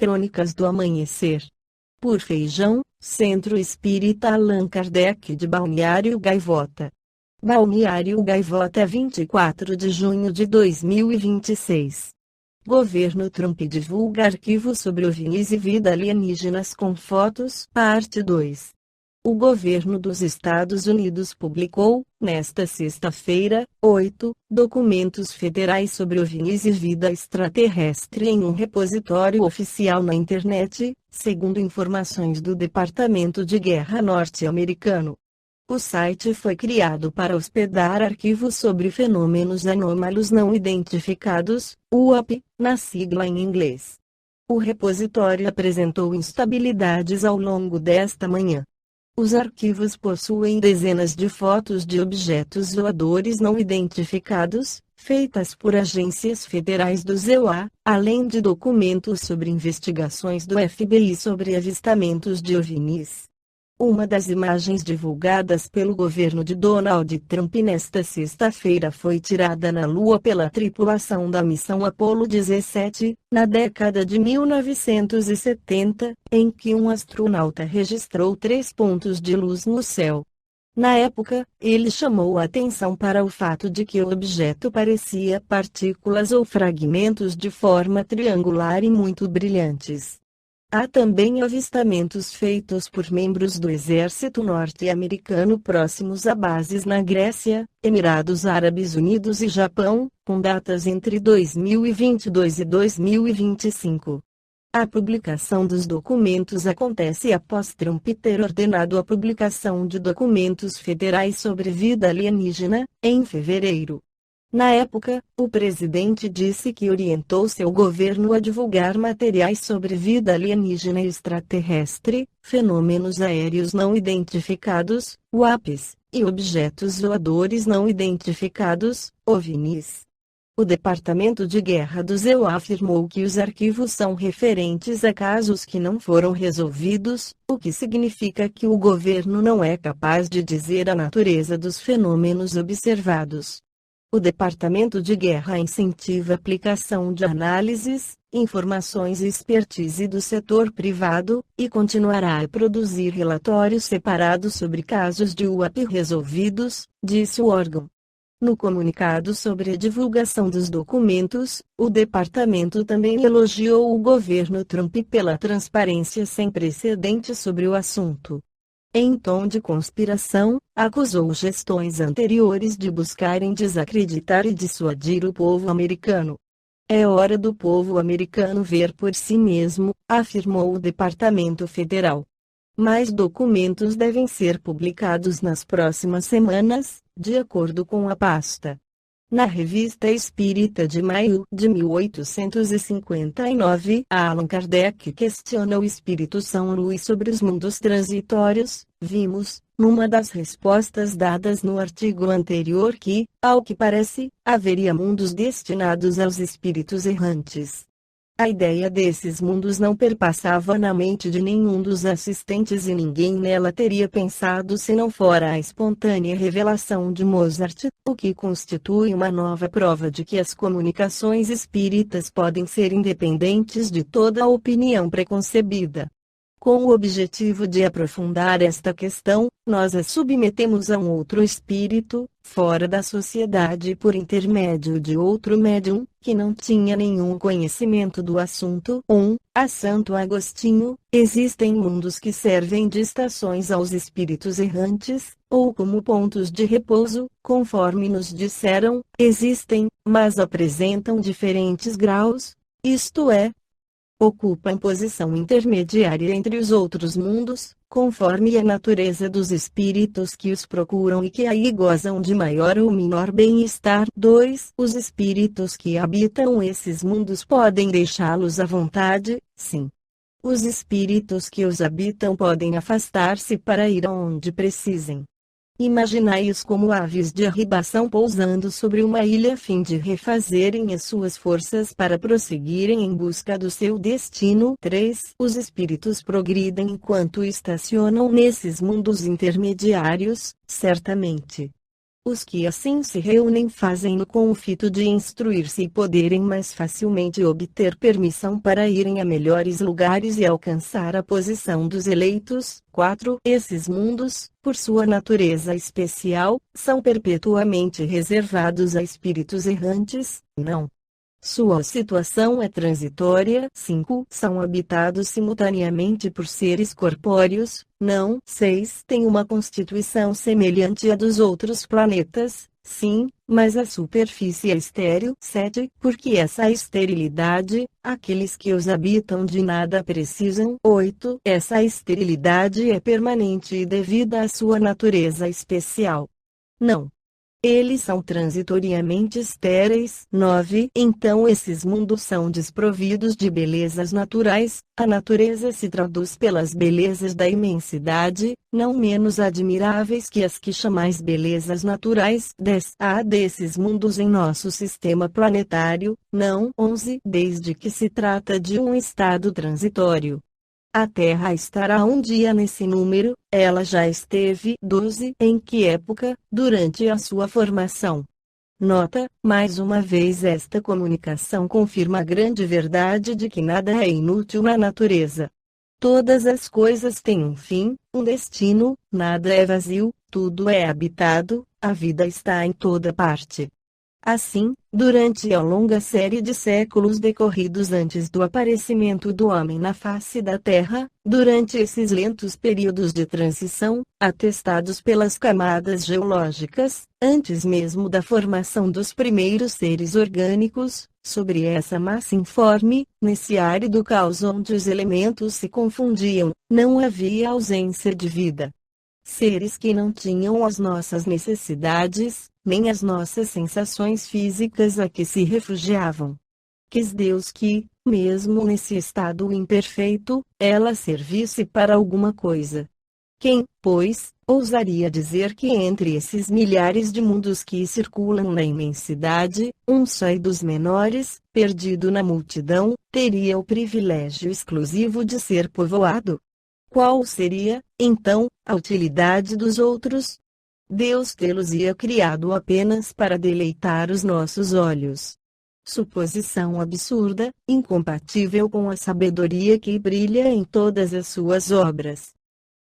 Crônicas do Amanhecer. Por Feijão, Centro Espírita Allan Kardec de Balneário Gaivota. Balneário Gaivota, 24 de junho de 2026. Governo Trump divulga arquivo sobre OVNIs e vida alienígenas com fotos, parte 2. O governo dos Estados Unidos publicou, nesta sexta-feira, 8, documentos federais sobre OVNIs e vida extraterrestre em um repositório oficial na internet, segundo informações do Departamento de Guerra norte-americano. O site foi criado para hospedar arquivos sobre fenômenos anômalos não identificados, UAP, na sigla em inglês. O repositório apresentou instabilidades ao longo desta manhã. Os arquivos possuem dezenas de fotos de objetos voadores não identificados, feitas por agências federais do ZEUA, além de documentos sobre investigações do FBI sobre avistamentos de OVNIs. Uma das imagens divulgadas pelo governo de Donald Trump nesta sexta-feira foi tirada na Lua pela tripulação da missão Apollo 17, na década de 1970, em que um astronauta registrou 3 pontos de luz no céu. Na época, ele chamou a atenção para o fato de que o objeto parecia partículas ou fragmentos de forma triangular e muito brilhantes. Há também avistamentos feitos por membros do exército norte-americano próximos a bases na Grécia, Emirados Árabes Unidos e Japão, com datas entre 2022 e 2025. A publicação dos documentos acontece após Trump ter ordenado a publicação de documentos federais sobre vida alienígena, em fevereiro. Na época, o presidente disse que orientou seu governo a divulgar materiais sobre vida alienígena e extraterrestre, fenômenos aéreos não identificados, UAPs, e objetos voadores não identificados, OVNIs. O Departamento de Guerra do ZEUA afirmou que os arquivos são referentes a casos que não foram resolvidos, o que significa que o governo não é capaz de dizer a natureza dos fenômenos observados. O Departamento de Guerra incentiva a aplicação de análises, informações e expertise do setor privado, e continuará a produzir relatórios separados sobre casos de UAP resolvidos, disse o órgão. No comunicado sobre a divulgação dos documentos, o departamento também elogiou o governo Trump pela transparência sem precedentes sobre o assunto. Em tom de conspiração, acusou gestões anteriores de buscarem desacreditar e dissuadir o povo americano. É hora do povo americano ver por si mesmo, afirmou o Departamento Federal. Mais documentos devem ser publicados nas próximas semanas, de acordo com a pasta. Na Revista Espírita de maio de 1859, Allan Kardec questiona o Espírito São Luís sobre os mundos transitórios. Vimos, numa das respostas dadas no artigo anterior que, ao que parece, haveria mundos destinados aos espíritos errantes. A ideia desses mundos não perpassava na mente de nenhum dos assistentes e ninguém nela teria pensado se não fora a espontânea revelação de Mozart, o que constitui uma nova prova de que as comunicações espíritas podem ser independentes de toda a opinião preconcebida. Com o objetivo de aprofundar esta questão, nós a submetemos a um outro espírito, fora da sociedade por intermédio de outro médium, que não tinha nenhum conhecimento do assunto. A Santo Agostinho, existem mundos que servem de estações aos espíritos errantes, ou como pontos de repouso, conforme nos disseram, existem, mas apresentam diferentes graus, isto é, ocupam posição intermediária entre os outros mundos, conforme a natureza dos espíritos que os procuram e que aí gozam de maior ou menor bem-estar. 2. Os espíritos que habitam esses mundos podem deixá-los à vontade, sim. Os espíritos que os habitam podem afastar-se para ir aonde precisem. Imaginai-os como aves de arribação pousando sobre uma ilha a fim de refazerem as suas forças para prosseguirem em busca do seu destino. 3. Os espíritos progridem enquanto estacionam nesses mundos intermediários, certamente. Os que assim se reúnem fazem-no com o fito de instruir-se e poderem mais facilmente obter permissão para irem a melhores lugares e alcançar a posição dos eleitos. 4. Esses mundos, por sua natureza especial, são perpetuamente reservados a espíritos errantes. Não. Sua situação é transitória. 5. São habitados simultaneamente por seres corpóreos. Não. 6. Tem uma constituição semelhante à dos outros planetas. Sim, mas a superfície é estéril. 7. Porque essa esterilidade, aqueles que os habitam de nada precisam. 8. Essa esterilidade é permanente e devida à sua natureza especial. Não. Eles são transitoriamente estéreis. 9. Então esses mundos são desprovidos de belezas naturais. A natureza se traduz pelas belezas da imensidade, não menos admiráveis que as que chamais belezas naturais. 10. Há desses mundos em nosso sistema planetário. Não. 11. Desde que se trata de um estado transitório. A Terra estará um dia nesse número, ela já esteve. 12. Em que época? Durante a sua formação. Nota, mais uma vez esta comunicação confirma a grande verdade de que nada é inútil na natureza. Todas as coisas têm um fim, um destino, nada é vazio, tudo é habitado, a vida está em toda parte. Assim, durante a longa série de séculos decorridos antes do aparecimento do homem na face da Terra, durante esses lentos períodos de transição, atestados pelas camadas geológicas, antes mesmo da formação dos primeiros seres orgânicos, sobre essa massa informe, nesse árido caos onde os elementos se confundiam, não havia ausência de vida. Seres que não tinham as nossas necessidades, nem as nossas sensações físicas a que se refugiavam. Quis Deus que, mesmo nesse estado imperfeito, ela servisse para alguma coisa. Quem, pois, ousaria dizer que entre esses milhares de mundos que circulam na imensidade, um só e dos menores, perdido na multidão, teria o privilégio exclusivo de ser povoado? Qual seria, então, a utilidade dos outros? Deus tê-los-ia criado apenas para deleitar os nossos olhos. Suposição absurda, incompatível com a sabedoria que brilha em todas as suas obras.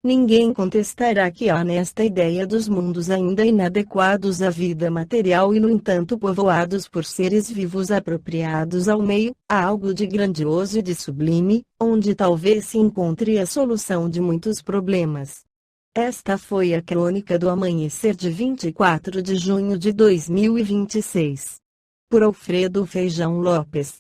Ninguém contestará que há nesta ideia dos mundos ainda inadequados à vida material e no entanto povoados por seres vivos apropriados ao meio, há algo de grandioso e de sublime, onde talvez se encontre a solução de muitos problemas. Esta foi a crônica do amanhecer de 24 de junho de 2026. Por Alfredo Feijão Lopes.